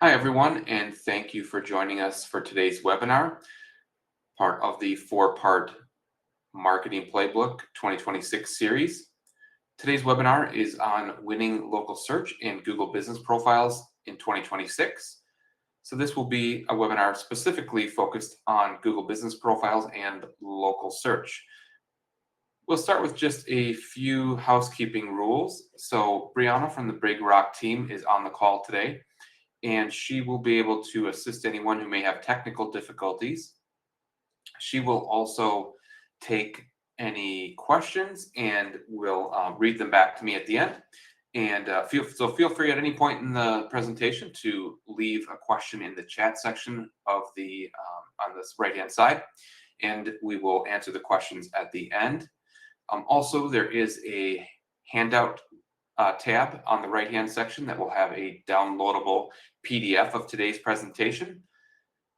Hi, everyone, and thank you for joining us for today's webinar, part of the four-part Marketing Playbook 2026 series. Today's webinar is on winning local search in Google Business Profiles in 2026. So this will be a webinar specifically focused on Google Business Profiles and local search. We'll start with just a few housekeeping rules. So Brianna from the Big Rock team is on the call today, and she will be able to assist anyone who may have technical difficulties. She will also take any questions and will read them back to me at the end. And feel free at any point in the presentation to leave a question in the chat section of the on this right-hand side, and we will answer the questions at the end. Also, there is a handout tab on the right-hand section that will have a downloadable PDF of today's presentation.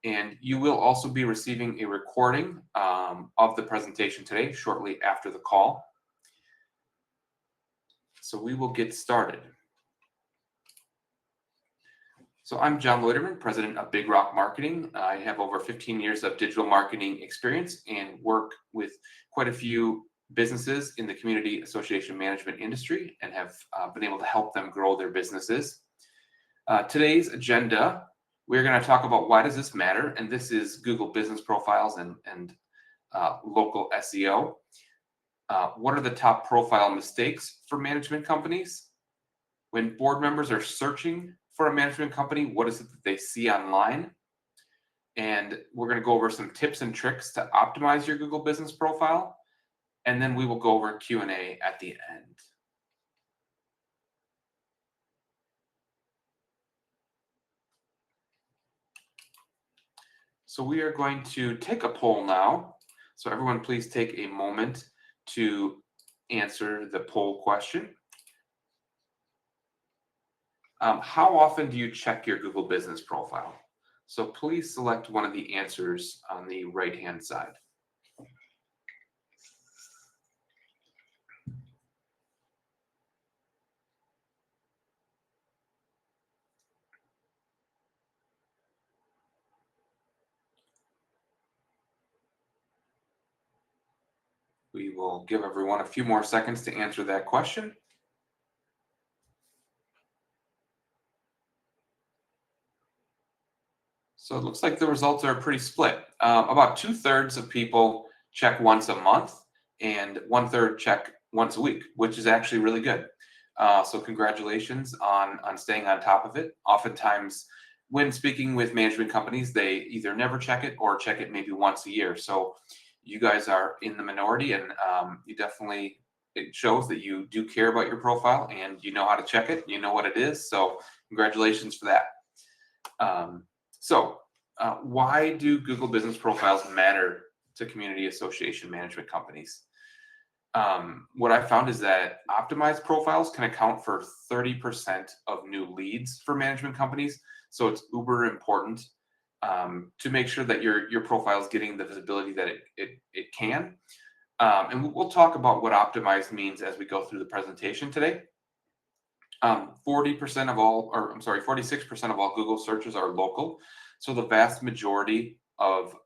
And you will also be receiving a recording of the presentation today shortly after the call. So we will get started. So I'm John Leutermann, president of Big Rock Marketing. I have over 15 years of digital marketing experience and work with quite a few businesses in the community association management industry and have been able to help them grow their businesses. Today's agenda, we're going to talk about why does this matter, and this is Google Business Profiles and local SEO. What are the top profile mistakes for management companies? When board members are searching for a management company, what is it that they see online? And we're going to go over some tips and tricks to optimize your Google Business Profile. And then we will go over Q&A at the end. So we are going to take a poll now. So everyone, please take a moment to answer the poll question. How often do you check your Google Business Profile? So please select one of the answers on the right-hand side. We will give everyone a few more seconds to answer that question. So it looks like the results are pretty split. About 2/3 of people check once a month and 1/3 check once a week, which is actually really good. So congratulations on staying on top of it. Oftentimes, when speaking with management companies, they either never check it or check it maybe once a year. So you guys are in the minority, and it shows that you do care about your profile and you know how to check it. You know what it is. So congratulations for that. Why do Google Business Profiles matter to community association management companies? What I found is that optimized profiles can account for 30% of new leads for management companies. So it's uber important to make sure that your profile is getting the visibility that it can. And we'll talk about what optimized means as we go through the presentation today. 46% of all Google searches are local. So the vast majority of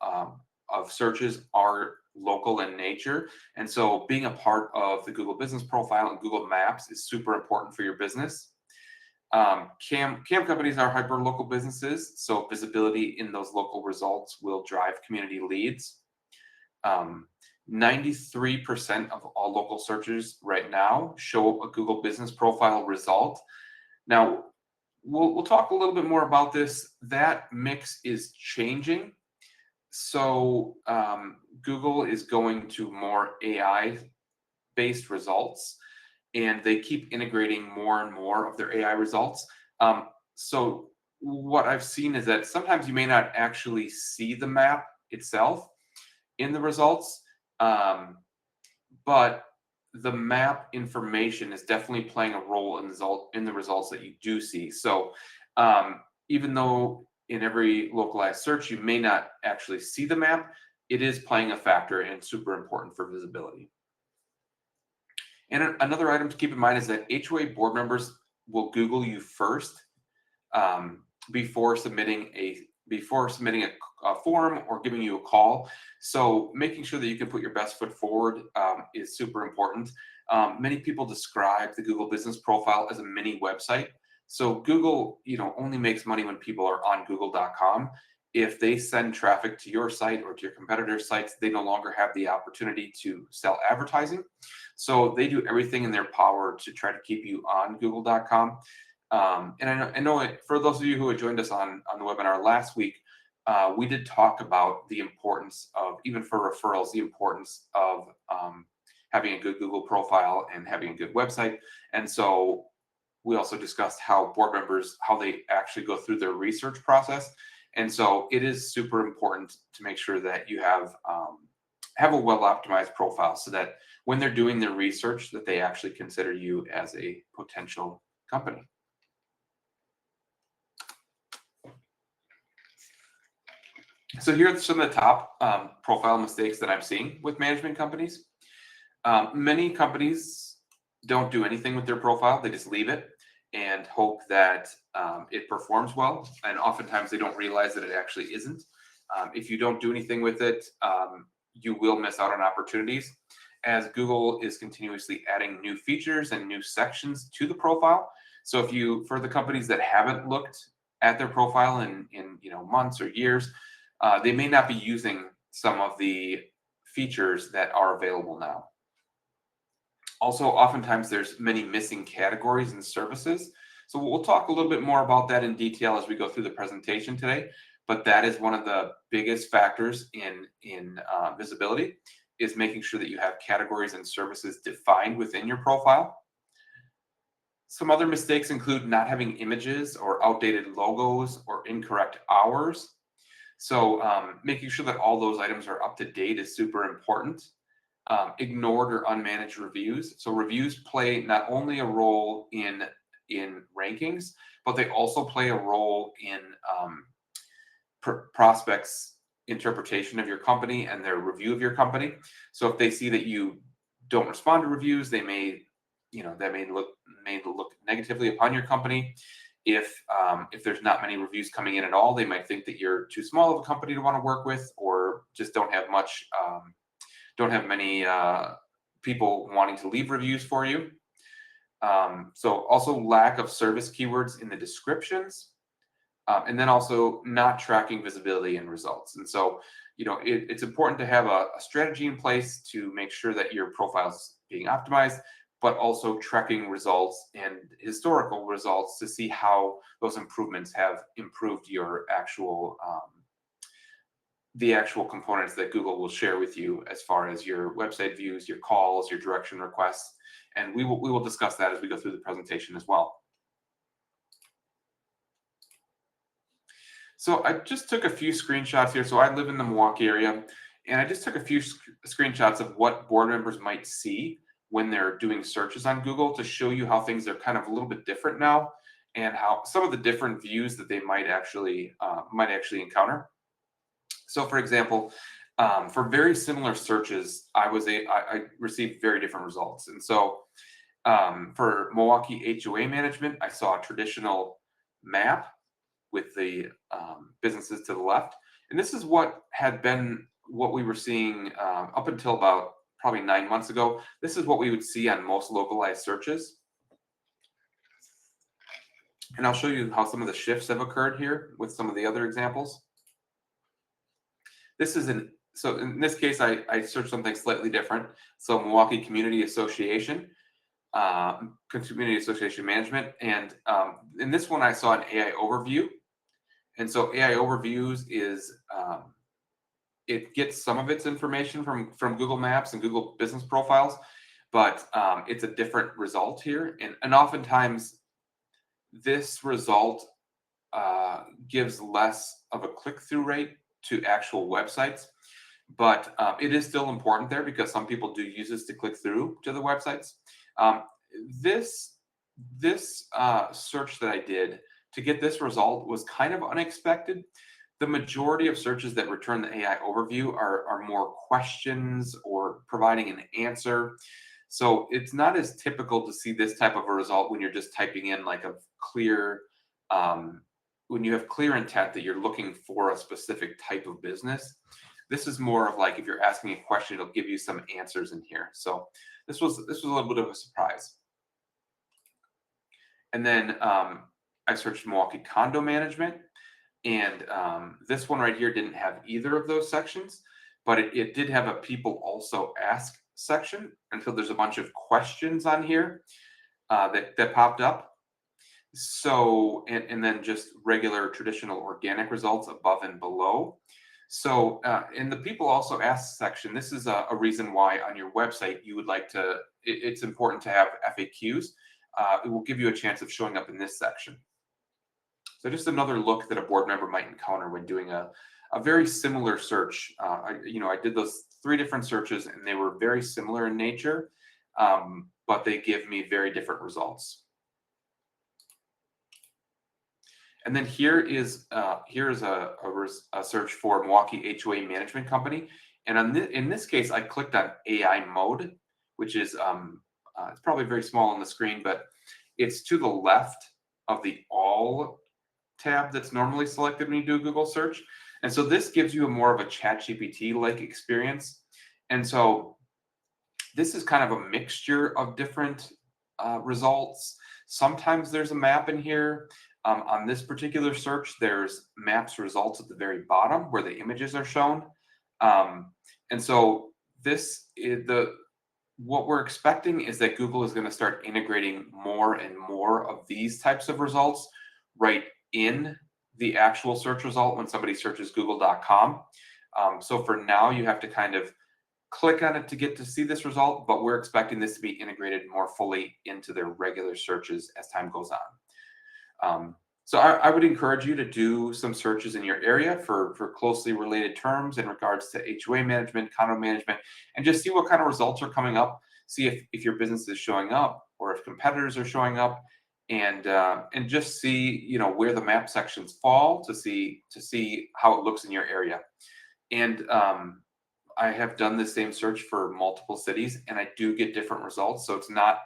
searches are local in nature. And so being a part of the Google Business Profile and Google Maps is super important for your business. CAM companies are hyper-local businesses, so visibility in those local results will drive community leads. 93% of all local searches right now show a Google Business Profile result. Now, we'll talk a little bit more about this. That mix is changing. So Google is going to more AI-based results, and they keep integrating more and more of their AI results. So what I've seen is that sometimes you may not actually see the map itself in the results, but the map information is definitely playing a role in the results that you do see. So even though in every localized search you may not actually see the map, it is playing a factor and super important for visibility. And another item to keep in mind is that HOA board members will Google you first before submitting a form or giving you a call. So making sure that you can put your best foot forward is super important. Many people describe the Google Business Profile as a mini website. So Google, only makes money when people are on Google.com. If they send traffic to your site or to your competitors' sites, they no longer have the opportunity to sell advertising. So they do everything in their power to try to keep you on Google.com. And I know for those of you who had joined us on the webinar last week, we did talk about the importance of, even for referrals, the importance of having a good Google profile and having a good website. And so we also discussed how board members, how they actually go through their research process. And so it is super important to make sure that you have a well-optimized profile so that when they're doing their research, that they actually consider you as a potential company. So here are some of the top profile mistakes that I'm seeing with management companies. Many companies don't do anything with their profile. They just leave it and hope that it performs well. And oftentimes they don't realize that it actually isn't. If you don't do anything with it, you will miss out on opportunities, as Google is continuously adding new features and new sections to the profile. So for the companies that haven't looked at their profile in months or years, they may not be using some of the features that are available now. Also, oftentimes there's many missing categories and services. So we'll talk a little bit more about that in detail as we go through the presentation today. But that is one of the biggest factors in visibility, is making sure that you have categories and services defined within your profile. Some other mistakes include not having images or outdated logos or incorrect hours. So making sure that all those items are up to date is super important. Ignored or unmanaged reviews. So reviews play not only a role in rankings, but they also play a role in prospects' interpretation of your company and their review of your company. So if they see that you don't respond to reviews, they may look negatively upon your company. If there's not many reviews coming in at all, they might think that you're too small of a company to want to work with, or just don't have many people wanting to leave reviews for you. So also lack of service keywords in the descriptions, and then also not tracking visibility and results. And so, it's important to have a strategy in place to make sure that your profile's being optimized, but also tracking results and historical results to see how those improvements have improved your the actual components that Google will share with you, as far as your website views, your calls, your direction requests. And we will discuss that as we go through the presentation as well. So I just took a few screenshots here. So I live in the Milwaukee area, and I just took a few screenshots of what board members might see when they're doing searches on Google, to show you how things are kind of a little bit different now, and how some of the different views that they might actually encounter. So for example, for very similar searches, I received very different results. And so for Milwaukee HOA management, I saw a traditional map with the businesses to the left. And this is what we were seeing up until about probably 9 months ago. This is what we would see on most localized searches. And I'll show you how some of the shifts have occurred here with some of the other examples. So in this case, I searched something slightly different. So Milwaukee Community Association Management. And in this one, I saw an AI overview. And so AI overviews is, it gets some of its information from Google Maps and Google Business Profiles, but it's a different result here. And oftentimes this result gives less of a click-through rate to actual websites, but it is still important there, because some people do use this to click through to the websites. This search that I did to get this result was kind of unexpected. The majority of searches that return the AI overview are more questions or providing an answer. So it's not as typical to see this type of a result when you're just typing in like a clear when you have clear intent that you're looking for a specific type of business, this is more of like if you're asking a question, it'll give you some answers in here. So this was a little bit of a surprise. And then I searched Milwaukee condo management, and this one right here didn't have either of those sections, but it did have a people also ask section. And so there's a bunch of questions on here that popped up. So, and then just regular traditional organic results above and below. So in the people also ask section, this is a reason why on your website you would like to, it's important to have FAQs. It will give you a chance of showing up in this section. So just another look that a board member might encounter when doing a very similar search. I did those 3 different searches and they were very similar in nature, but they give me very different results. And then here is a search for Milwaukee HOA Management Company. And in this case, I clicked on AI mode, which is it's probably very small on the screen, but it's to the left of the all tab that's normally selected when you do a Google search. And so this gives you a more of a ChatGPT-like experience. And so this is kind of a mixture of different results. Sometimes there's a map in here. On this particular search, there's maps results at the very bottom where the images are shown. And so what we're expecting is that Google is going to start integrating more and more of these types of results right in the actual search result when somebody searches google.com. So for now, you have to kind of click on it to get to see this result, but we're expecting this to be integrated more fully into their regular searches as time goes on. So I would encourage you to do some searches in your area for closely related terms in regards to HOA management, condo management, and just see what kind of results are coming up. See if your business is showing up or if competitors are showing up, and just see where the map sections fall to see how it looks in your area. And I have done the same search for multiple cities, and I do get different results. So it's not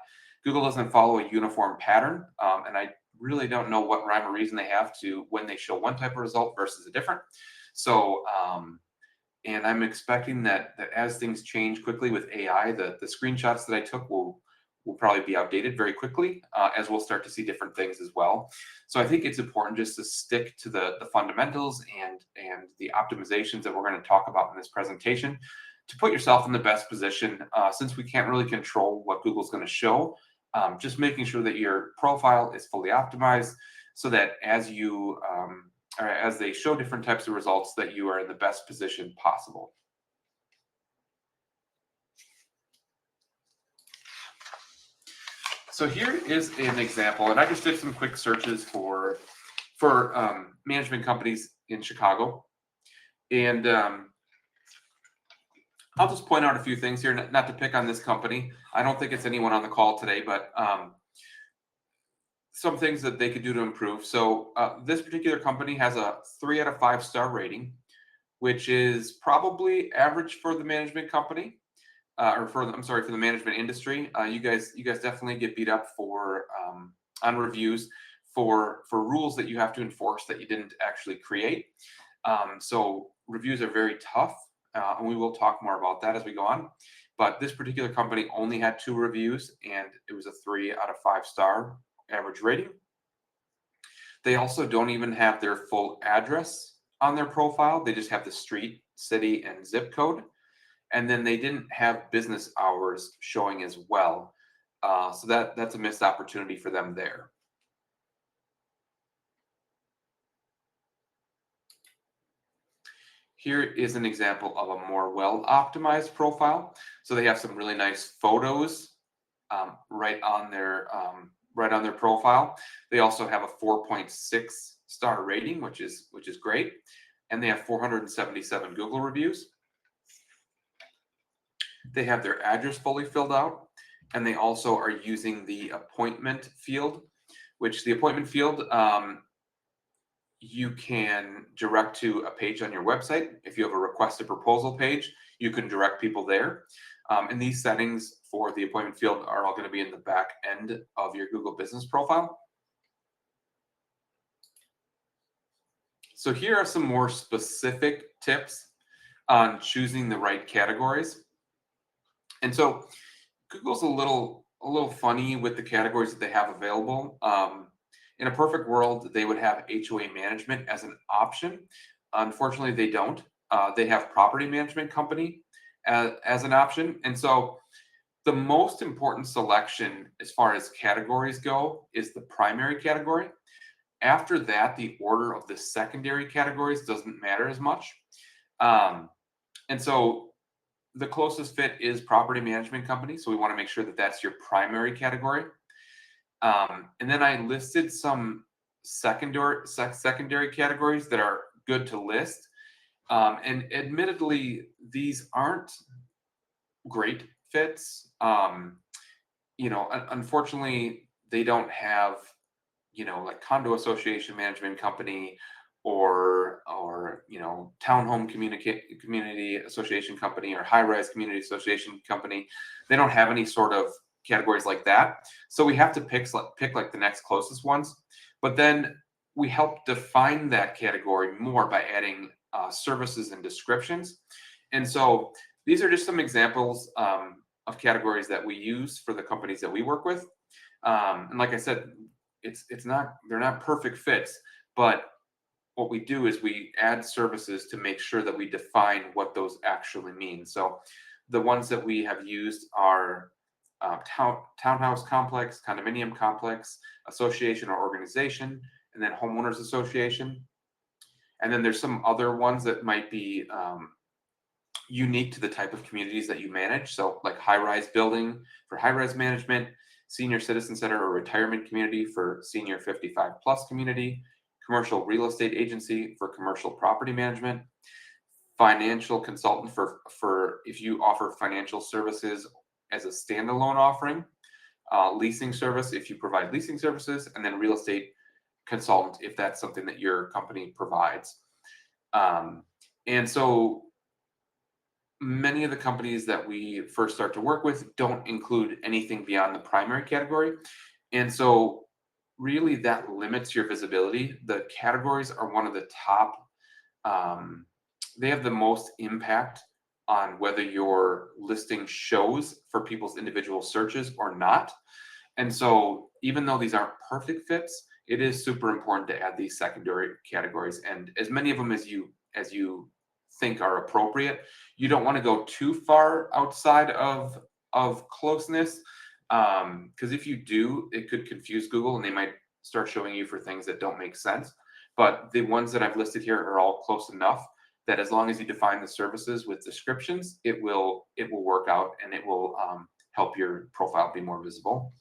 Google doesn't follow a uniform pattern, and I really don't know what rhyme or reason they have to when they show one type of result versus a different. So, and I'm expecting that as things change quickly with AI, the screenshots that I took will probably be outdated very quickly, as we'll start to see different things as well. So I think it's important just to stick to the fundamentals and the optimizations that we're going to talk about in this presentation to put yourself in the best position, since we can't really control what Google's going to show. Just making sure that your profile is fully optimized so that as you or as they show different types of results, that you are in the best position possible. So here is an example, and I just did some quick searches for management companies in Chicago, and I'll just point out a few things here, not to pick on this company. I don't think it's anyone on the call today, but some things that they could do to improve. So this particular company has a 3 out of 5 star rating, which is probably average for the management company, for the management industry. You guys definitely get beat up for on reviews for rules that you have to enforce that you didn't actually create. So reviews are very tough. And we will talk more about that as we go on. But this particular company only had 2 reviews, and it was a 3 out of 5 star average rating. They also don't even have their full address on their profile. They just have the street, city, and zip code. And then they didn't have business hours showing as well. So that's a missed opportunity for them there. Here is an example of a more well-optimized profile. So they have some really nice photos right on their profile. They also have a 4.6 star rating, which is great, and they have 477 Google reviews. They have their address fully filled out, and they also are using the appointment field, which the appointment field you can direct to a page on your website. If you have a request a proposal page, you can direct people there. And these settings for the appointment field are all going to be in the back end of your Google business profile. So here are some more specific tips on choosing the right categories. And so Google's a little funny with the categories that they have available. In a perfect world, they would have HOA management as an option. Unfortunately, they don't. They have property management company as an option. And so the most important selection as far as categories go is the primary category. After that, the order of the secondary categories doesn't matter as much. Um, and so the closest fit is property management company. So we want to make sure that that's your primary category. And then I listed some secondary categories that are good to list. And admittedly, these aren't great fits. Unfortunately, they don't have, like condo association management company or townhome community association company or high-rise community association company. They don't have any sort of categories like that. So we have to pick like the next closest ones. But then we help define that category more by adding services and descriptions. And so these are just some examples of categories that we use for the companies that we work with. And like I said, they're not perfect fits, but what we do is we add services to make sure that we define what those actually mean. So the ones that we have used are townhouse complex, condominium complex, association or organization, and then homeowners association. And then there's some other ones that might be unique to the type of communities that you manage. So like high-rise building for high-rise management, senior citizen center or retirement community for senior 55 plus community, commercial real estate agency for commercial property management, financial consultant for if you offer financial services as a standalone offering, leasing service if you provide leasing services, and then real estate consultant if that's something that your company provides. And so many of the companies that we first start to work with don't include anything beyond the primary category. And so really that limits your visibility. The categories are one of the top, they have the most impact on whether your listing shows for people's individual searches or not. And so even though these aren't perfect fits, it is super important to add these secondary categories and as many of them as you think are appropriate. You don't want to go too far outside of closeness, because if you do, it could confuse Google and they might start showing you for things that don't make sense. But the ones that I've listed here are all close enough that as long as you define the services with descriptions, it will work out and it will help your profile be more visible.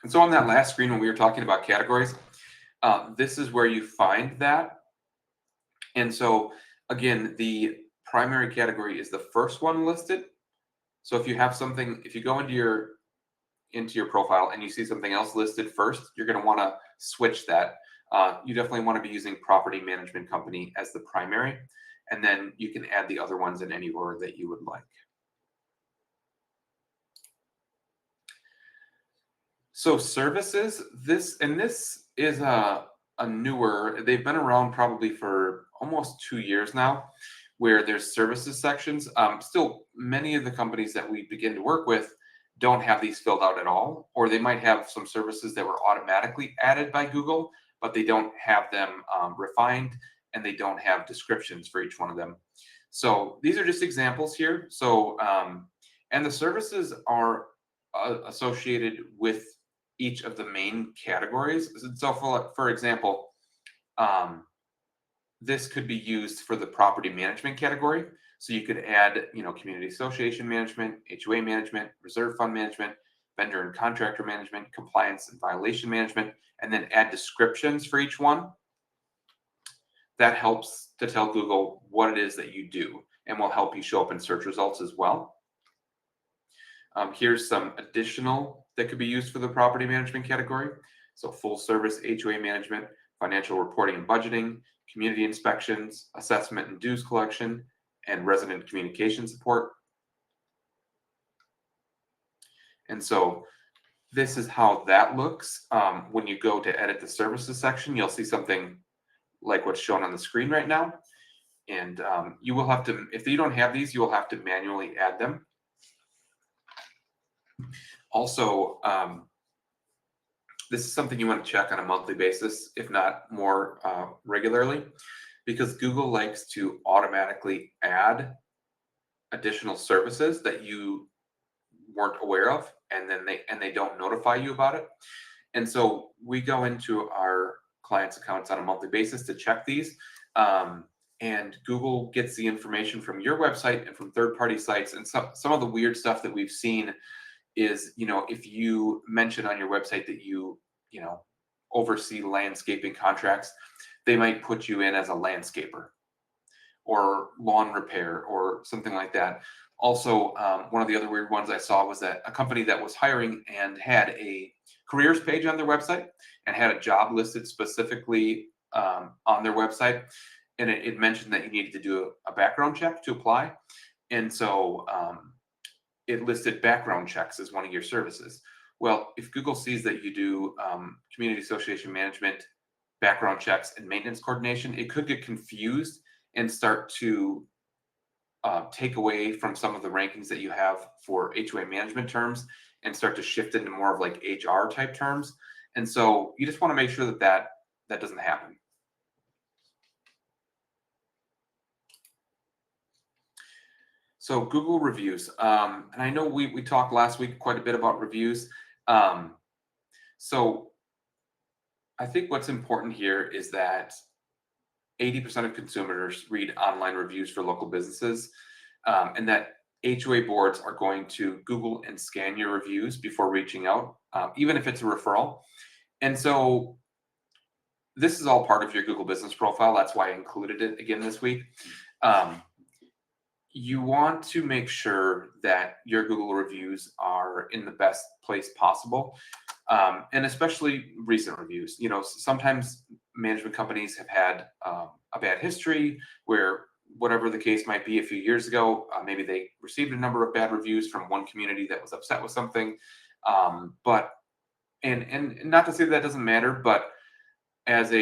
And so on that last screen when we were talking about categories, this is where you find that. And so again, the primary category is the first one listed. So if you have something, if you go into your profile and you see something else listed first, you're going to want to switch that. You definitely want to be using property management company as the primary, and then you can add the other ones in any order that you would like. So services, this is a newer, they've been around probably for almost 2 years now, where there's services sections. Still, many of the companies that we begin to work with don't have these filled out at all, or they might have some services that were automatically added by Google, but they don't have them refined and they don't have descriptions for each one of them. So these are just examples here. So, and the services are associated with each of the main categories. So for example, this could be used for the property management category. So you could add, community association management, HOA management, reserve fund management, vendor and contractor management, compliance and violation management, and then add descriptions for each one. That helps to tell Google what it is that you do and will help you show up in search results as well. Here's some additional that could be used for the property management category. So full service HOA management, financial reporting and budgeting, community inspections, assessment and dues collection, and resident communication support. And so this is how that looks. When you go to edit the services section, you'll see something like what's shown on the screen right now. And you will have to, if you don't have these, you will have to manually add them. Also, this is something you want to check on a monthly basis, if not more regularly, because Google likes to automatically add additional services that you weren't aware of, and then they don't notify you about it. And so we go into our clients' accounts on a monthly basis to check these. And Google gets the information from your website and from third-party sites. And some of the weird stuff that we've seen is, if you mention on your website that you oversee landscaping contracts, they might put you in as a landscaper or lawn repair or something like that. Also, one of the other weird ones I saw was that a company that was hiring and had a careers page on their website and had a job listed specifically on their website, and it mentioned that you needed to do a background check to apply. And so it listed background checks as one of your services. Well, if Google sees that you do community association management, background checks, and maintenance coordination, it could get confused and start to take away from some of the rankings that you have for HOA management terms and start to shift into more of like HR type terms. And so you just want to make sure that doesn't happen. So Google reviews, and I know we talked last week quite a bit about reviews. So I think what's important here is that 80% of consumers read online reviews for local businesses, and that HOA boards are going to Google and scan your reviews before reaching out, even if it's a referral. And so this is all part of your Google business profile. That's why I included it again this week. You want to make sure that your Google reviews are in the best place possible, and especially recent reviews. Sometimes management companies have had a bad history where, whatever the case might be, a few years ago, maybe they received a number of bad reviews from one community that was upset with something. But not to say that doesn't matter, but as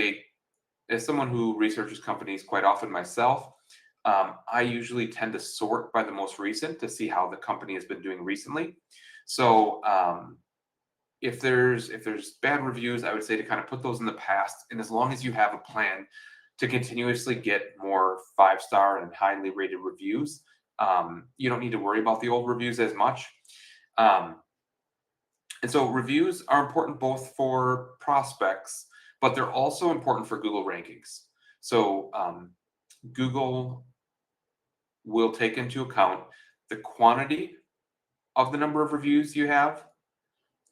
someone who researches companies quite often myself, I usually tend to sort by the most recent to see how the company has been doing recently. So if there's bad reviews, I would say to kind of put those in the past. And as long as you have a plan to continuously get more 5-star and highly rated reviews, you don't need to worry about the old reviews as much. And so reviews are important both for prospects, but they're also important for Google rankings. So Google will take into account the quantity of the number of reviews you have,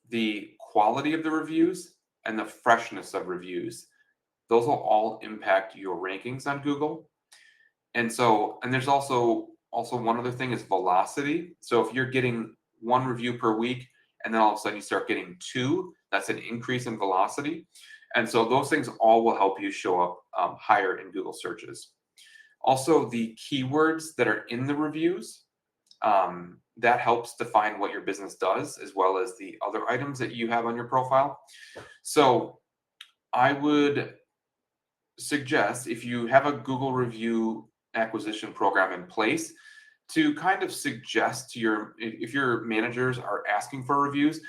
the quality of the reviews, and the freshness of reviews. Those will all impact your rankings on Google. And there's also one other thing is velocity. So if you're getting one review per week and then all of a sudden you start getting 2, that's an increase in velocity. And so those things all will help you show up higher in Google searches. Also, the keywords that are in the reviews, that helps define what your business does, as well as the other items that you have on your profile. So I would suggest, if you have a Google review acquisition program in place, to kind of suggest to if your managers are asking for reviews,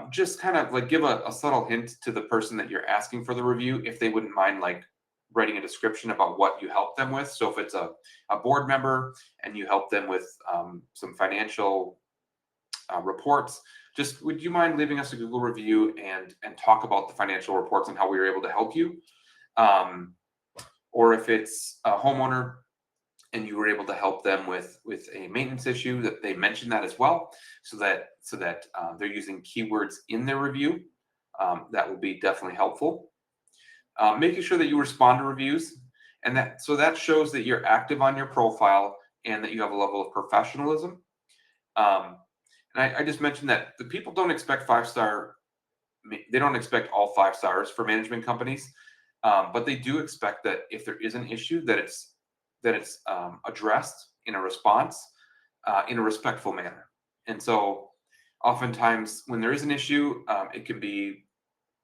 just kind of like give a subtle hint to the person that you're asking for the review, if they wouldn't mind like writing a description about what you help them with. So if it's a board member and you help them with some financial reports, just would you mind leaving us a Google review and talk about the financial reports and how we were able to help you? Or if it's a homeowner and you were able to help them with a maintenance issue, that they mention that as well, so that they're using keywords in their review. That will be definitely helpful. Making sure that you respond to reviews, and that shows that you're active on your profile and that you have a level of professionalism. And I just mentioned that the people don't expect 5-star. They don't expect all 5 stars for management companies, but they do expect that if there is an issue, that it's addressed in a response in a respectful manner. And so Oftentimes when there is an issue, it can be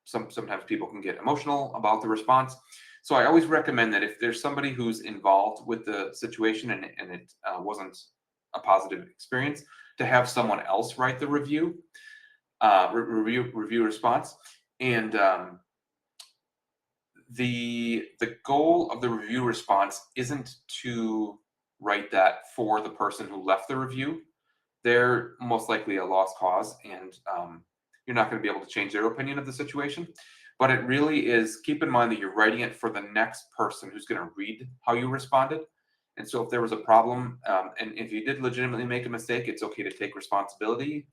sometimes people can get emotional about the response. So I always recommend that if there's somebody who's involved with the situation and it wasn't a positive experience, to have someone else write the review, review response. And the goal of the review response isn't to write that for the person who left the review. They're most likely a lost cause, and you're not going to be able to change their opinion of the situation. But it really is, keep in mind that you're writing it for the next person who's going to read how you responded. And so if there was a problem, and if you did legitimately make a mistake, it's okay to take responsibility,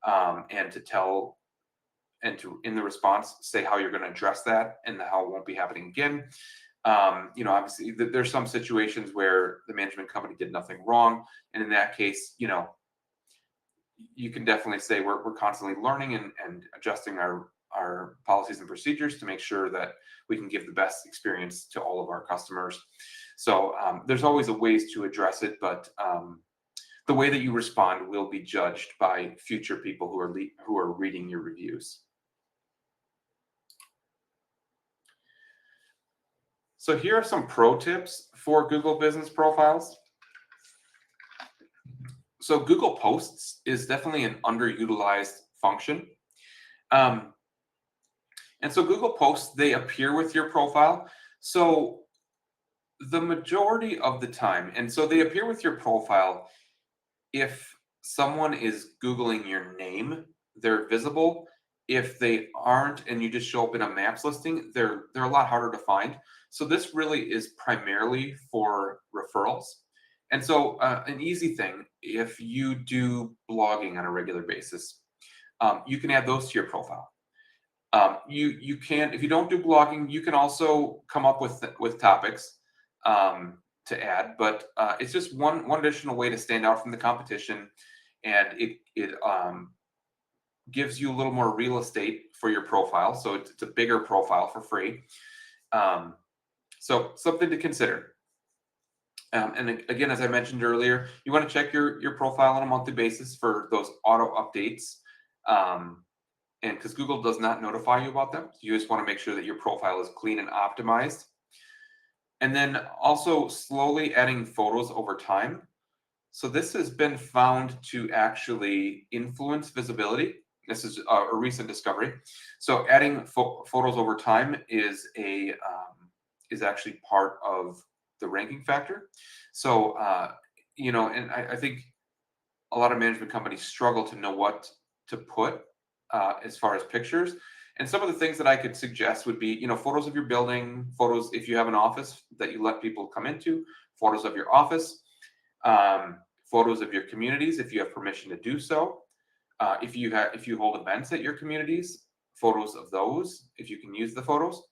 and to tell, and to, in the response, say how you're going to address that and how it won't be happening again. Obviously there's some situations where the management company did nothing wrong. And in that case, you can definitely say we're constantly learning and adjusting our policies and procedures to make sure that we can give the best experience to all of our customers. So there's always a ways to address it, but the way that you respond will be judged by future people who are reading your reviews. So here are some pro tips for Google Business Profiles. So Google Posts is definitely an underutilized function. And so Google Posts, they appear with your profile. So the majority of the time, and so they appear with your profile if someone is Googling your name, they're visible. If they aren't and you just show up in a maps listing, they're a lot harder to find. So this really is primarily for referrals. And so an easy thing, if you do blogging on a regular basis, you can add those to your profile. You can, if you don't do blogging, you can also come up with topics to add, but it's just one additional way to stand out from the competition, and it gives you a little more real estate for your profile. So it's a bigger profile for free. So something to consider. And again, as I mentioned earlier, you want to check your profile on a monthly basis for those auto updates. And because Google does not notify you about them, you just want to make sure that your profile is clean and optimized. And then also slowly adding photos over time. So this has been found to actually influence visibility. This is a recent discovery. So adding photos over time is actually part of the ranking factor. So and I think a lot of management companies struggle to know what to put as far as pictures. And some of the things that I could suggest would be, photos of your building, photos if you have an office that you let people come into, photos of your office, photos of your communities if you have permission to do so. If you hold events at your communities, photos of those if you can use the photos.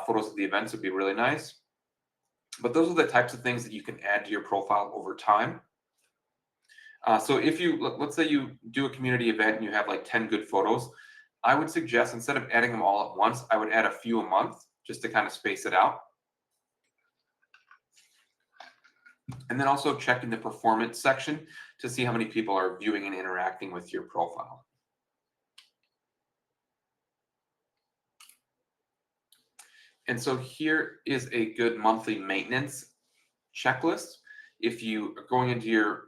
Photos of the events would be really nice. But those are the types of things that you can add to your profile over time. So if let's say you do a community event and you have like 10 good photos, I would suggest instead of adding them all at once, I would add a few a month just to kind of space it out. And then also check in the performance section to see how many people are viewing and interacting with your profile. And so here is a good monthly maintenance checklist. If you are going into your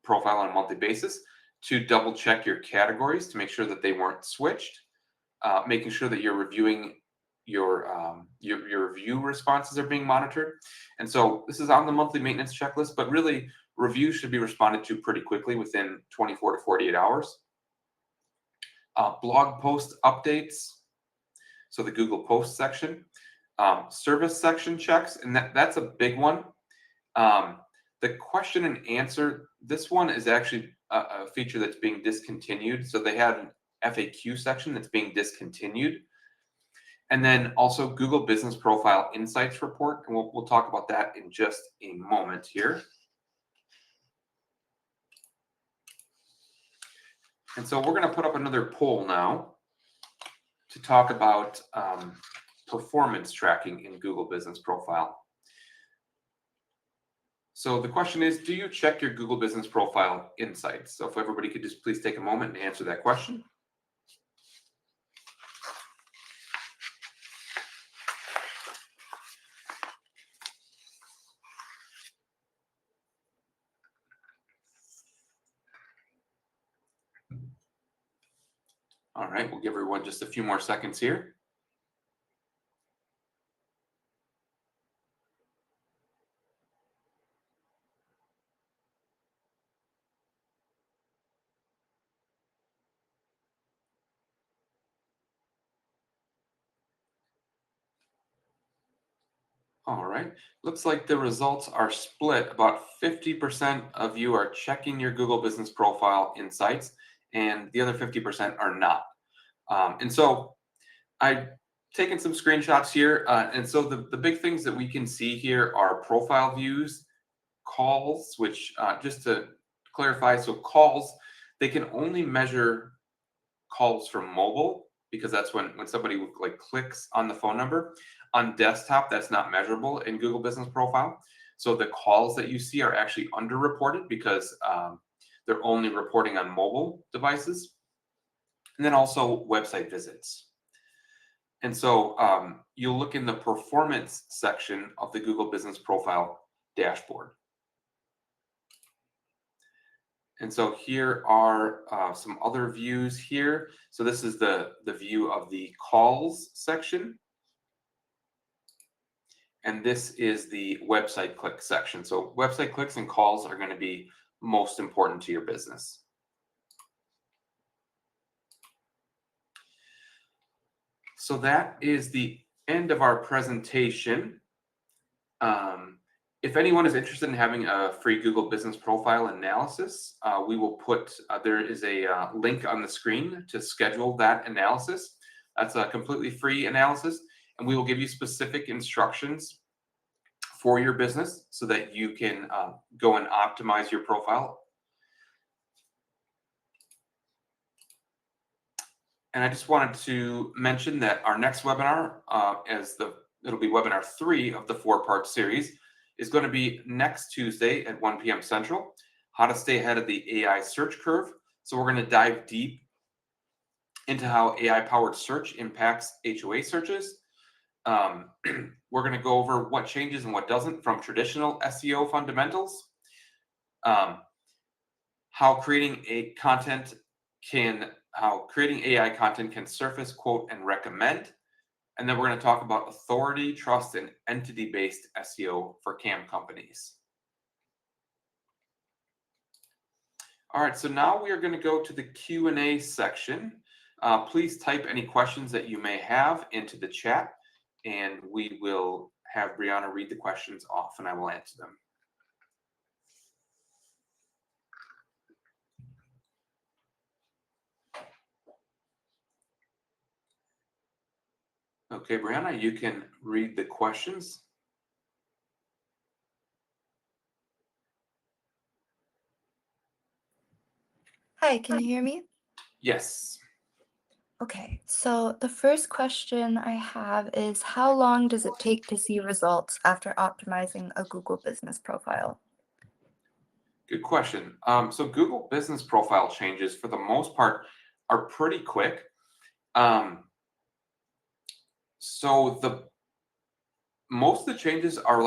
profile on a monthly basis, to double check your categories to make sure that they weren't switched, making sure that you're reviewing your review responses are being monitored. And so this is on the monthly maintenance checklist, but really reviews should be responded to pretty quickly within 24 to 48 hours. Blog post updates, so the Google Post section, service section checks, and that's a big one. The question and answer, this one is actually a feature that's being discontinued. So they had an FAQ section that's being discontinued. And then also Google Business Profile Insights report. And we'll talk about that in just a moment here. And so we're going to put up another poll now to talk about performance tracking in Google Business Profile. So the question is, do you check your Google Business Profile insights? So if everybody could just please take a moment and answer that question. All right, we'll give everyone just a few more seconds here. All right, looks like the results are split. About 50% of you are checking your Google Business Profile insights, and the other 50% are not. And so I've taken some screenshots here. And so the big things that we can see here are profile views, calls, which just to clarify, so calls, they can only measure calls from mobile because that's when somebody like clicks on the phone number. On desktop, that's not measurable in Google Business Profile. So the calls that you see are actually underreported because they're only reporting on mobile devices. And then also website visits. And so you'll look in the performance section of the Google Business Profile dashboard. And so here are some other views here. So this is the view of the calls section. And this is the website click section. So website clicks and calls are going to be most important to your business. So that is the end of our presentation. If anyone is interested in having a free Google Business Profile analysis, we will put, there is a link on the screen to schedule that analysis. That's a completely free analysis, and we will give you specific instructions for your business so that you can go and optimize your profile. And I just wanted to mention that our next webinar, it'll be webinar 3 of the 4-part series, is going to be next Tuesday at 1 p.m. Central, how to stay ahead of the AI search curve. So we're going to dive deep into how AI-powered search impacts HOA searches. We're going to go over what changes and what doesn't from traditional SEO fundamentals, how creating AI content can surface, quote, and recommend. And then we're going to talk about authority, trust, and entity-based SEO for CAM companies. All right, so now we are going to go to the Q&A section. Please type any questions that you may have into the chat, and we will have Brianna read the questions off, and I will answer them. Okay, Brianna, you can read the questions. Hi, can you hear me? Yes. Okay, so the first question I have is how long does it take to see results after optimizing a Google Business Profile? Good question. So Google Business Profile changes, for the most part, are pretty quick. So most of the changes are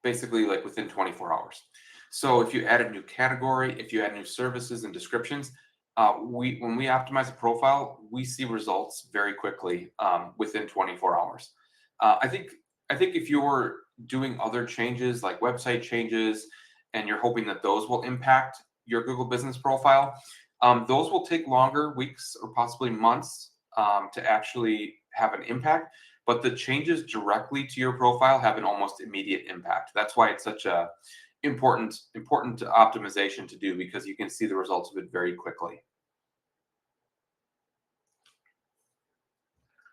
basically within 24 hours. So if you add a new category, if you add new services and descriptions, when we optimize a profile, we see results very quickly within 24 hours. I think if you're doing other changes like website changes, and you're hoping that those will impact your Google Business Profile, those will take longer, weeks or possibly months to actually have an impact. But the changes directly to your profile have an almost immediate impact. That's why it's such a important optimization to do, because you can see the results of it very quickly.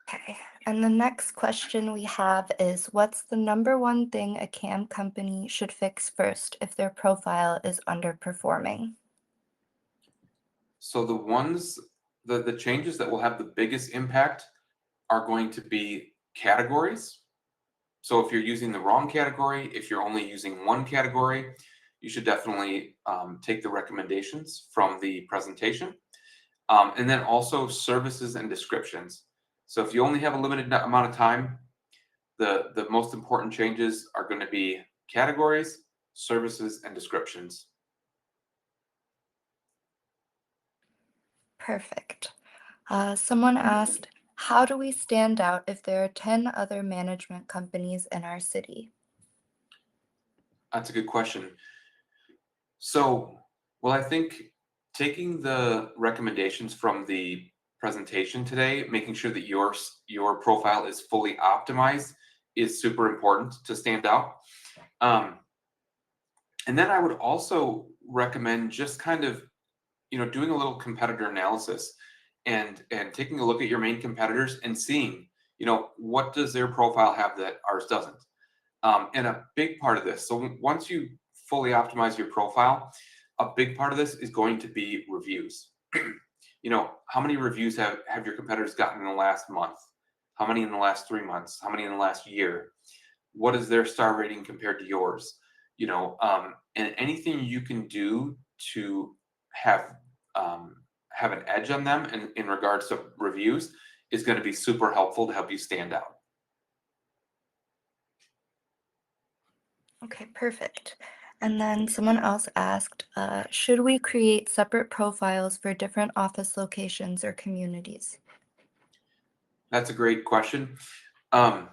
Okay, and the next question we have is what's the #1 thing a CAM company should fix first if their profile is underperforming? So the changes that will have the biggest impact are going to be categories. So if you're using the wrong category, if you're only using one category, you should definitely take the recommendations from the presentation. And then also services and descriptions. So if you only have a limited amount of time, the most important changes are going to be categories, services, and descriptions. Perfect. Someone asked, how do we stand out if there are 10 other management companies in our city? That's a good question. So, well, I think taking the recommendations from the presentation today, making sure that your profile is fully optimized is super important to stand out. Um, and then I would also recommend just kind of, doing a little competitor analysis and taking a look at your main competitors and seeing, what does their profile have that ours doesn't. And a big part of this, so once you fully optimize your profile, a big part of this is going to be reviews. How many reviews have your competitors gotten in the last month? How many in the last 3 months? How many in the last year? What is their star rating compared to yours? And anything you can do to have have an edge on them in regards to reviews is going to be super helpful to help you stand out. Okay, perfect. And then someone else asked, should we create separate profiles for different office locations or communities? That's a great question. Um,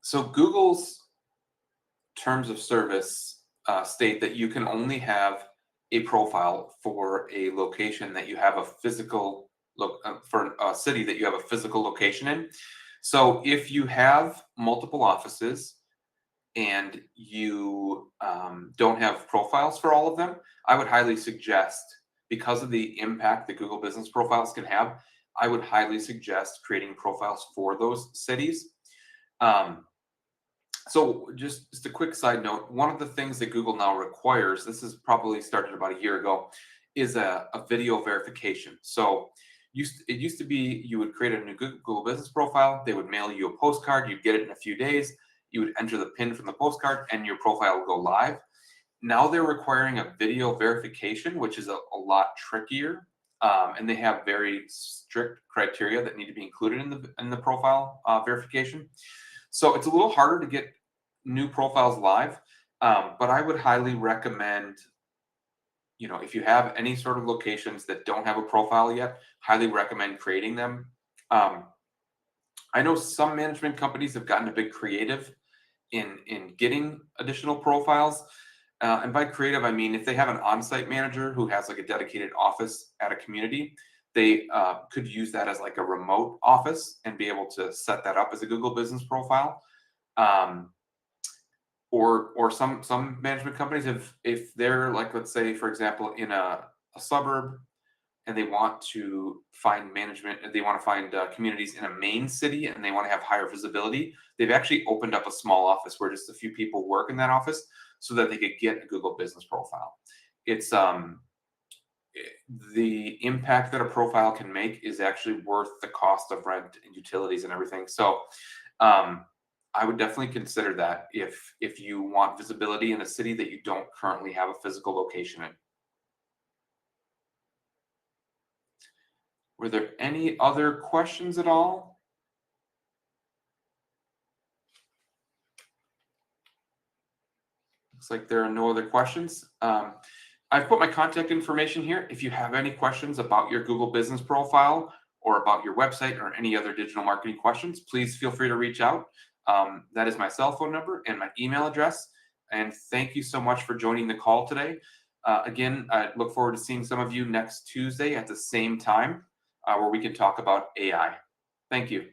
so Google's terms of service state that you can only have a profile for a location that you have a physical look for a city that you have a physical location in. So if you have multiple offices and you don't have profiles for all of them, I would highly suggest, because of the impact that Google Business Profiles can have, I would highly suggest creating profiles for those cities. Um, so just a quick side note, one of the things that Google now requires, this is probably started about a year ago, is a video verification. So it used to be you would create a new Google Business Profile, they would mail you a postcard, you'd get it in a few days, you would enter the PIN from the postcard, and your profile would go live. Now they're requiring a video verification, which is a lot trickier, and they have very strict criteria that need to be included in the profile verification. So it's a little harder to get new profiles live, but I would highly recommend, if you have any sort of locations that don't have a profile yet, highly recommend creating them. I know some management companies have gotten a bit creative in getting additional profiles. And by creative, I mean if they have an on-site manager who has like a dedicated office at a community, they could use that as like a remote office and be able to set that up as a Google Business Profile. Or some management companies, if they're like, let's say, for example, in a suburb and they want to find communities in a main city and they want to have higher visibility, they've actually opened up a small office where just a few people work in that office so that they could get a Google Business Profile. It's the impact that a profile can make is actually worth the cost of rent and utilities and everything. So I would definitely consider that if you want visibility in a city that you don't currently have a physical location in. Were there any other questions at all? Looks like there are no other questions. I've put my contact information here. If you have any questions about your Google Business Profile or about your website or any other digital marketing questions, please feel free to reach out. That is my cell phone number and my email address. And thank you so much for joining the call today. Again, I look forward to seeing some of you next Tuesday at the same time where we can talk about AI. Thank you.